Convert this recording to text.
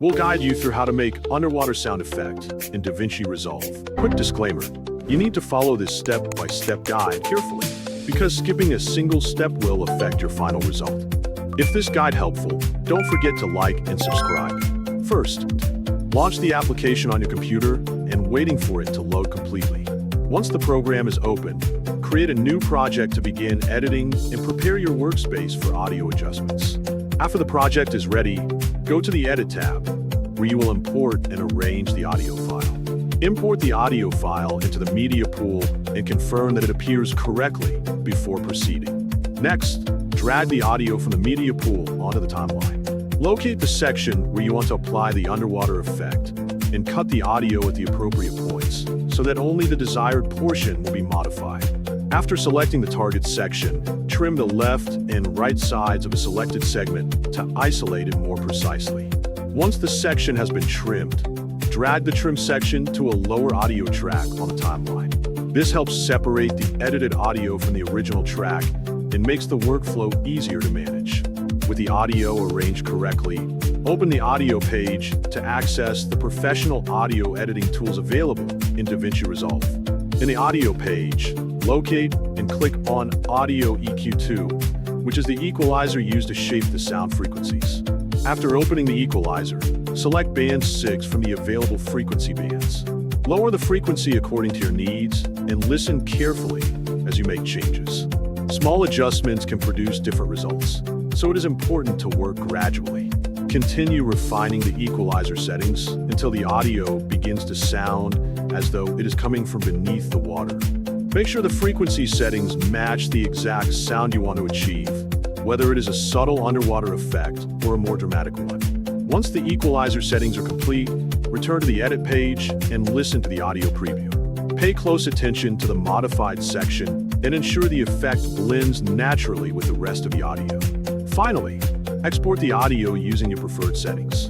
We'll guide you through how to make underwater sound effect in DaVinci Resolve. Quick disclaimer, you need to follow this step-by-step guide carefully, because skipping a single step will affect your final result. If this guide helpful, don't forget to like and subscribe. First, launch the application on your computer and waiting for it to load completely. Once the program is open, create a new project to begin editing and prepare your workspace for audio adjustments. After the project is ready, go to the Edit tab, where you will import and arrange the audio file. Import the audio file into the media pool and confirm that it appears correctly before proceeding. Next, drag the audio from the media pool onto the timeline. Locate the section where you want to apply the underwater effect and cut the audio at the appropriate points so that only the desired portion will be modified. After selecting the target section, trim the left and right sides of a selected segment to isolate it more precisely. Once the section has been trimmed, drag the trim section to a lower audio track on the timeline. This helps separate the edited audio from the original track and makes the workflow easier to manage. With the audio arranged correctly, open the audio page to access the professional audio editing tools available in DaVinci Resolve. In the audio page, locate and click on Audio EQ2, which is the equalizer used to shape the sound frequencies. After opening the equalizer, select band 6 from the available frequency bands. Lower the frequency according to your needs and listen carefully as you make changes. Small adjustments can produce different results, so it is important to work gradually. Continue refining the equalizer settings until the audio begins to sound as though it is coming from beneath the water. Make sure the frequency settings match the exact sound you want to achieve, whether it is a subtle underwater effect or a more dramatic one. Once the equalizer settings are complete, return to the edit page and listen to the audio preview. Pay close attention to the modified section and ensure the effect blends naturally with the rest of the audio. Finally, export the audio using your preferred settings.